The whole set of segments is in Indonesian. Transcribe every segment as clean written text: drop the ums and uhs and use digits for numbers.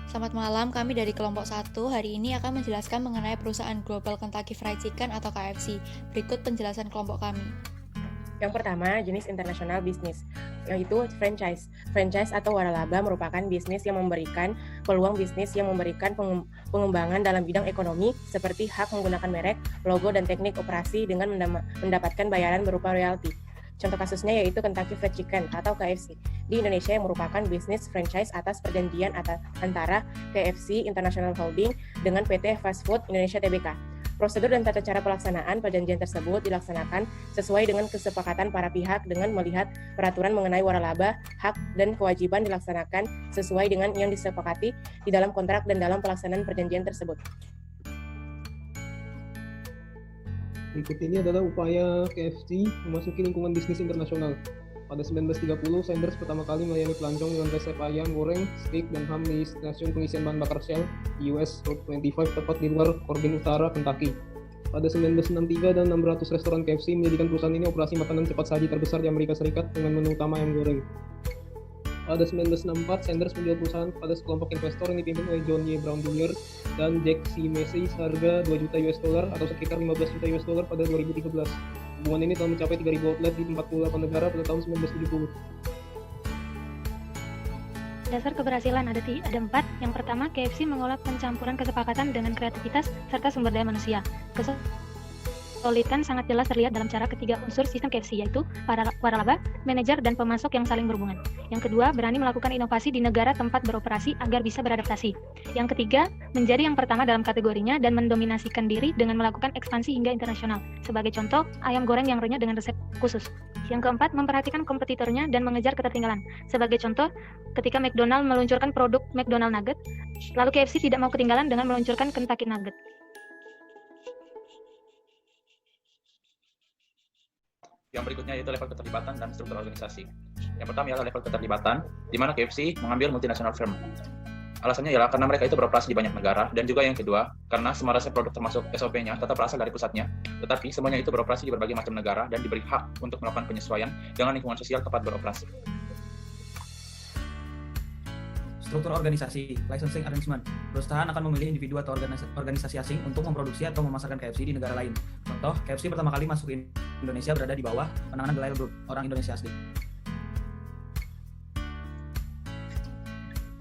Selamat malam, kami dari kelompok 1 hari ini akan menjelaskan mengenai perusahaan Global Kentucky Fried Chicken atau KFC. Berikut penjelasan kelompok kami. Yang pertama, jenis international business, yaitu franchise. Franchise atau waralaba merupakan bisnis yang memberikan peluang bisnis yang memberikan pengembangan dalam bidang ekonomi seperti hak menggunakan merek, logo, dan teknik operasi dengan mendapatkan bayaran berupa royalti. Contoh kasusnya yaitu Kentucky Fried Chicken atau KFC di Indonesia yang merupakan bisnis franchise atas perjanjian antara KFC International Holding dengan PT Fast Food Indonesia Tbk. Prosedur dan tata cara pelaksanaan perjanjian tersebut dilaksanakan sesuai dengan kesepakatan para pihak dengan melihat peraturan mengenai waralaba, hak dan kewajiban dilaksanakan sesuai dengan yang disepakati di dalam kontrak dan dalam pelaksanaan perjanjian tersebut. Berikut ini adalah upaya KFC memasuki lingkungan bisnis internasional. Pada 1930, Sanders pertama kali melayani pelancong dengan resep ayam goreng, steak, dan ham di stasiun pengisian bahan bakar Shell di US Route 25 tepat di luar Corbin Utara, Kentucky. Pada 1963 dan 600 restoran KFC menjadikan perusahaan ini operasi makanan cepat saji terbesar di Amerika Serikat dengan menu utama ayam goreng. Pada 1964, Sanders menjual perusahaan kepada sekelompok investor yang dipimpin oleh John Y. Brown Jr. dan Jack C. Macy seharga 2 juta US dollar atau sekitar 15 juta US dollar pada 2013. Hubungan ini telah mencapai 3.000 outlet di 48 negara pada tahun 1970. Dasar keberhasilan ada 4. Yang pertama, KFC mengolah pencampuran kesepakatan dengan kreativitas serta sumber daya manusia. Kesulitan sangat jelas terlihat dalam cara ketiga unsur sistem KFC, yaitu para waralaba, manajer, dan pemasok yang saling berhubungan. Yang kedua, berani melakukan inovasi di negara tempat beroperasi agar bisa beradaptasi. Yang ketiga, menjadi yang pertama dalam kategorinya dan mendominasikan diri dengan melakukan ekspansi hingga internasional. Sebagai contoh, ayam goreng yang renyah dengan resep khusus. Yang keempat, memperhatikan kompetitornya dan mengejar ketertinggalan. Sebagai contoh, ketika McDonald meluncurkan produk McDonald Nugget, lalu KFC tidak mau ketinggalan dengan meluncurkan Kentucky Nugget. Yang berikutnya yaitu level keterlibatan dan struktur organisasi. Yang pertama ialah level keterlibatan, di mana KFC mengambil multinational firm. Alasannya ialah karena mereka itu beroperasi di banyak negara, dan juga yang kedua, karena semua resep produk termasuk SOP-nya tetap berasal dari pusatnya, tetapi semuanya itu beroperasi di berbagai macam negara dan diberi hak untuk melakukan penyesuaian dengan lingkungan sosial tempat beroperasi. Struktur organisasi, licensing arrangement. Perusahaan akan memilih individu atau organisasi asing untuk memproduksi atau memasarkan KFC di negara lain. Contoh, KFC pertama kali masuk ke Indonesia berada di bawah penanganan Belayar Group, orang Indonesia asli.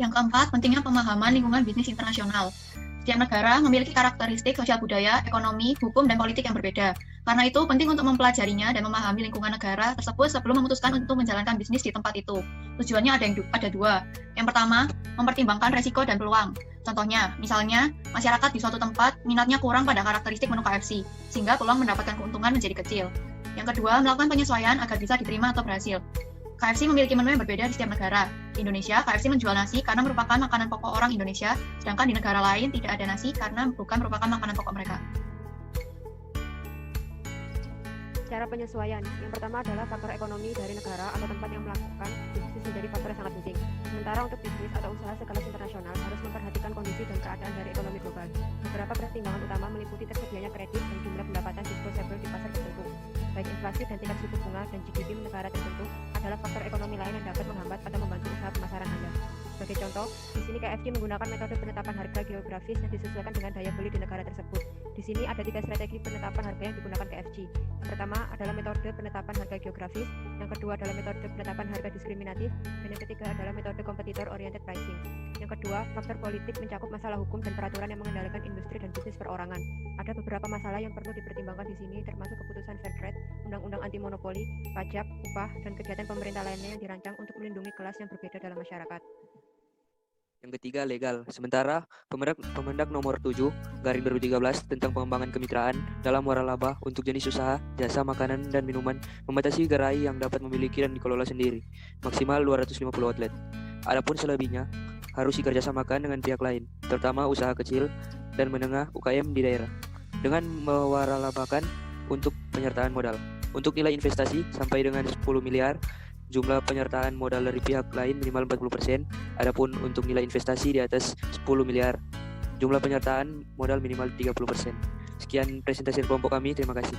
Yang keempat, pentingnya pemahaman lingkungan bisnis internasional. Setiap negara memiliki karakteristik sosial budaya, ekonomi, hukum, dan politik yang berbeda. Karena itu, penting untuk mempelajarinya dan memahami lingkungan negara tersebut sebelum memutuskan untuk menjalankan bisnis di tempat itu. Tujuannya ada 2. Yang pertama, mempertimbangkan resiko dan peluang. Contohnya, misalnya, masyarakat di suatu tempat minatnya kurang pada karakteristik menu KFC, sehingga peluang mendapatkan keuntungan menjadi kecil. Yang kedua, melakukan penyesuaian agar bisa diterima atau berhasil. KFC memiliki menu yang berbeda di setiap negara. Di Indonesia, KFC menjual nasi karena merupakan makanan pokok orang Indonesia, sedangkan di negara lain tidak ada nasi karena bukan merupakan makanan pokok mereka. Cara penyesuaian. Yang pertama adalah faktor ekonomi dari negara atau tempat yang melakukan bisnis menjadi faktor yang sangat penting. Sementara untuk bisnis atau usaha skala internasional harus memperhatikan kondisi dan keadaan dari ekonomi global. Beberapa pertimbangan utama meliputi tersedianya kredit dan jumlah pendapatan disposable di pasar tertentu. Baik inflasi dan tingkat suku bunga dan GDP negara tertentu adalah faktor ekonomi lain yang dapat menghambat atau membantu usaha pemasaran Anda. Sebagai contoh, di sini KFC menggunakan metode penetapan harga geografis yang disesuaikan dengan daya beli di negara tersebut. Di sini ada 3 strategi penetapan harga yang digunakan KFC. Yang pertama adalah metode penetapan harga geografis, yang kedua adalah metode penetapan harga diskriminatif, dan yang ketiga adalah metode competitor oriented pricing. Yang kedua, faktor politik mencakup masalah hukum dan peraturan yang mengendalikan industri dan bisnis perorangan. Ada beberapa masalah yang perlu dipertimbangkan di sini, termasuk keputusan fair trade, undang-undang anti monopoli, pajak, upah, dan kegiatan pemerintah lainnya yang dirancang untuk melindungi kelas yang berbeda dalam masyarakat. Yang ketiga, legal. Sementara, Pemendak nomor 7 garing 2013 tentang pengembangan kemitraan dalam waralaba untuk jenis usaha, jasa, makanan, dan minuman membatasi gerai yang dapat memiliki dan dikelola sendiri, maksimal 250 outlet. Adapun selebihnya, harus dikerjasamakan dengan pihak lain, terutama usaha kecil dan menengah UKM di daerah, dengan mewaralabakan untuk penyertaan modal. Untuk nilai investasi sampai dengan 10 miliar, jumlah penyertaan modal dari pihak lain minimal 40%, adapun untuk nilai investasi di atas 10 miliar, jumlah penyertaan modal minimal 30%. Sekian presentasi kelompok kami, terima kasih.